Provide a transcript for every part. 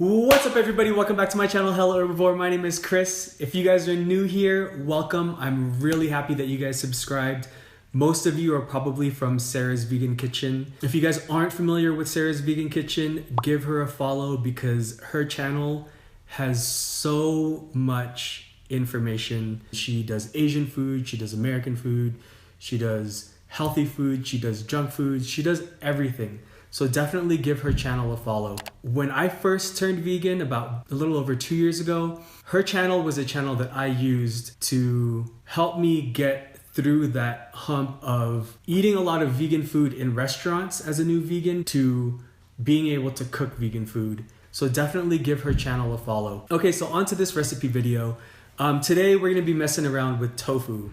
What's up everybody, welcome back to my channel. Hello Herbivore, my name is Chris. If you guys are new here, welcome. I'm really happy that you guys subscribed. Most of you are probably from Sarah's Vegan Kitchen. If you guys aren't familiar with Sarah's Vegan Kitchen, give her a follow because her channel has so much information. She does Asian food, she does American food, she does healthy food, she does junk food, she does everything. So definitely give her channel a follow. When I first turned vegan about a little over 2 years ago, her channel was a channel that I used to help me get through that hump of eating a lot of vegan food in restaurants as a new vegan to being able to cook vegan food. So definitely give her channel a follow. Okay, so on to this recipe video. Today we're gonna be messing around with tofu.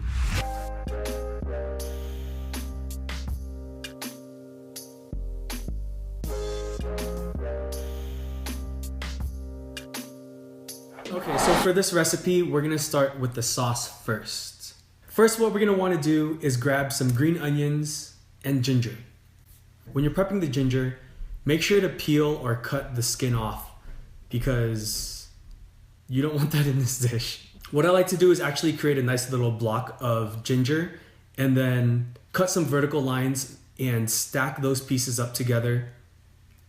Okay, so for this recipe, we're gonna start with the sauce first. First, what we're gonna wanna do is grab some green onions and ginger. When you're prepping the ginger, make sure to peel or cut the skin off because you don't want that in this dish. What I like to do is actually create a nice little block of ginger and then cut some vertical lines and stack those pieces up together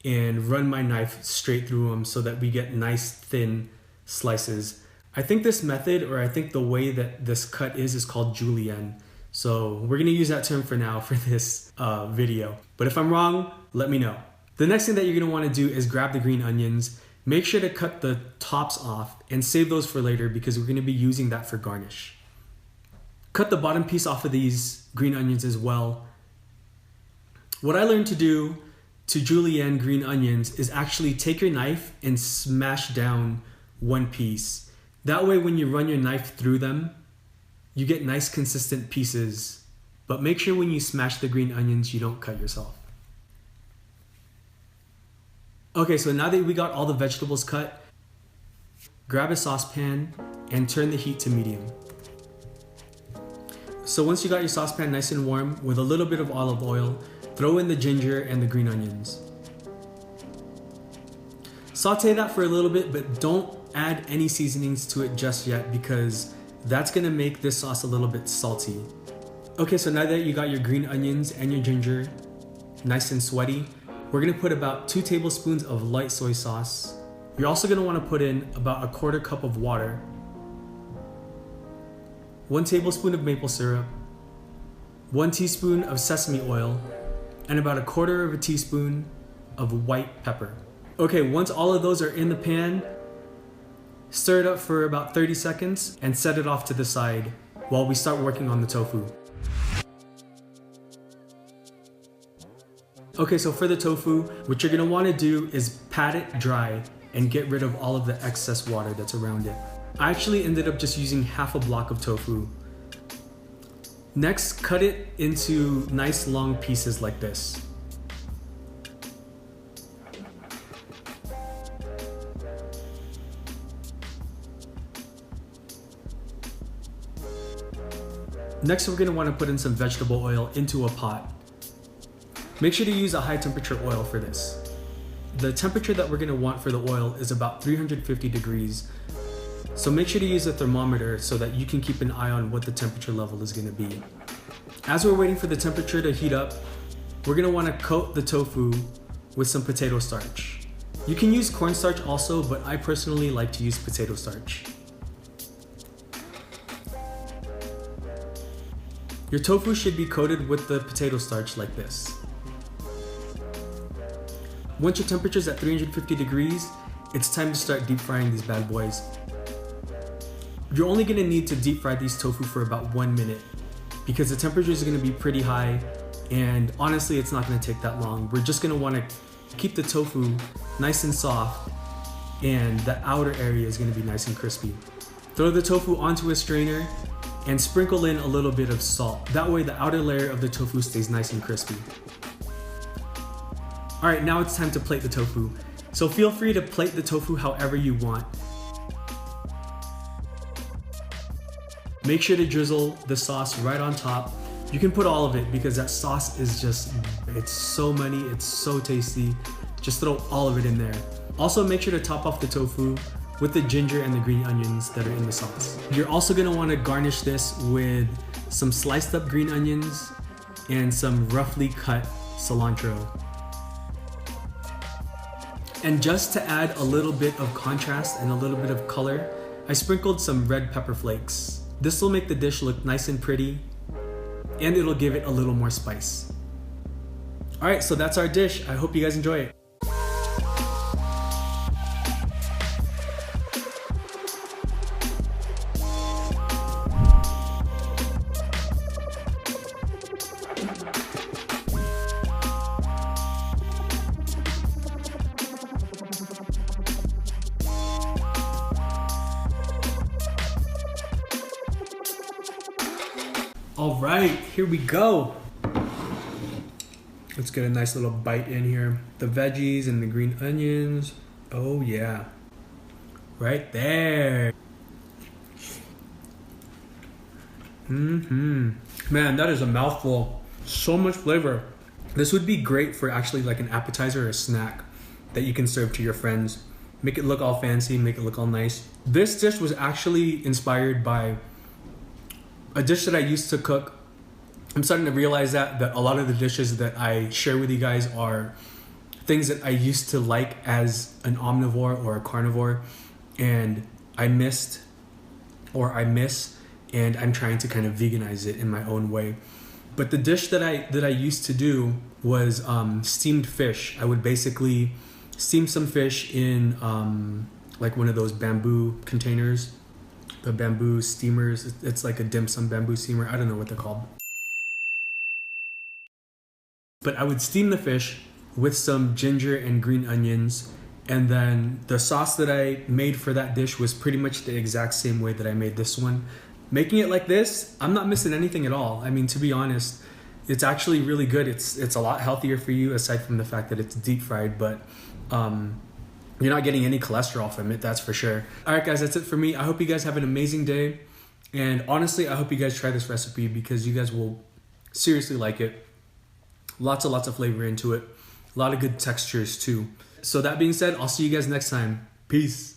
and run my knife straight through them so that we get nice thin slices. I think this method, or I think the way that this cut is called julienned. So we're gonna use that term for now for this video. But if I'm wrong, let me know. The next thing that you're gonna wanna do is grab the green onions. Make sure to cut the tops off and save those for later because we're gonna be using that for garnish. Cut the bottom piece off of these green onions as well. What I learned to do to julienne green onions is actually take your knife and smash down one piece. That way when you run your knife through them, you get nice consistent pieces, but make sure when you smash the green onions, you don't cut yourself. Okay, so now that we got all the vegetables cut, grab a saucepan and turn the heat to medium. So once you got your saucepan nice and warm, with a little bit of olive oil, throw in the ginger and the green onions. Saute that for a little bit, but don't add any seasonings to it just yet because that's gonna make this sauce a little bit salty. Okay, so now that you got your green onions and your ginger nice and sweaty, we're gonna put about 2 tablespoons of light soy sauce. You're also gonna wanna put in about a 1/4 cup of water, 1 tablespoon of maple syrup, 1 teaspoon of sesame oil, and about 1/4 teaspoon of white pepper. Okay, once all of those are in the pan, stir it up for about 30 seconds and set it off to the side while we start working on the tofu. Okay, so for the tofu, what you're gonna wanna do is pat it dry and get rid of all of the excess water that's around it. I actually ended up just using half a block of tofu. Next, cut it into nice long pieces like this. Next, we're gonna wanna put in some vegetable oil into a pot. Make sure to use a high temperature oil for this. The temperature that we're gonna want for the oil is about 350 degrees. So make sure to use a thermometer so that you can keep an eye on what the temperature level is gonna be. As we're waiting for the temperature to heat up, we're gonna wanna coat the tofu with some potato starch. You can use cornstarch also, but I personally like to use potato starch. Your tofu should be coated with the potato starch like this. Once your temperature is at 350 degrees, it's time to start deep frying these bad boys. You're only gonna need to deep fry these tofu for about 1 minute because the temperature is gonna be pretty high and honestly, it's not gonna take that long. We're just gonna wanna keep the tofu nice and soft and the outer area is gonna be nice and crispy. Throw the tofu onto a strainer and sprinkle in a little bit of salt. That way the outer layer of the tofu stays nice and crispy. All right, now it's time to plate the tofu. So feel free to plate the tofu however you want. Make sure to drizzle the sauce right on top. You can put all of it because that sauce is just, it's so money, it's so tasty. Just throw all of it in there. Also, make sure to top off the tofu with the ginger and the green onions that are in the sauce. You're also gonna wanna garnish this with some sliced up green onions and some roughly cut cilantro. And just to add a little bit of contrast and a little bit of color, I sprinkled some red pepper flakes. This will make the dish look nice and pretty, and it'll give it a little more spice. All right, so that's our dish. I hope you guys enjoy it. All right, here we go. Let's get a nice little bite in here. The veggies and the green onions. Oh yeah, right there. Man, that is a mouthful. So much flavor. This would be great for actually like an appetizer or a snack that you can serve to your friends. Make it look all fancy, make it look all nice. This dish was actually inspired by a dish that I used to cook. I'm starting to realize that a lot of the dishes that I share with you guys are things that I used to like as an omnivore or a carnivore, and I miss, and I'm trying to kind of veganize it in my own way. But the dish that I used to do was steamed fish. I would basically steam some fish in like one of those bamboo containers, the bamboo steamers. It's like a dim sum bamboo steamer. I don't know what they're called. But I would steam the fish with some ginger and green onions, and then the sauce that I made for that dish was pretty much the exact same way that I made this one. Making it like this, I'm not missing anything at all. I mean, to be honest, it's actually really good. It's a lot healthier for you, aside from the fact that it's deep fried, but you're not getting any cholesterol from it, that's for sure. All right, guys, that's it for me. I hope you guys have an amazing day. And honestly, I hope you guys try this recipe because you guys will seriously like it. Lots of flavor into it. A lot of good textures too. So that being said, I'll see you guys next time. Peace.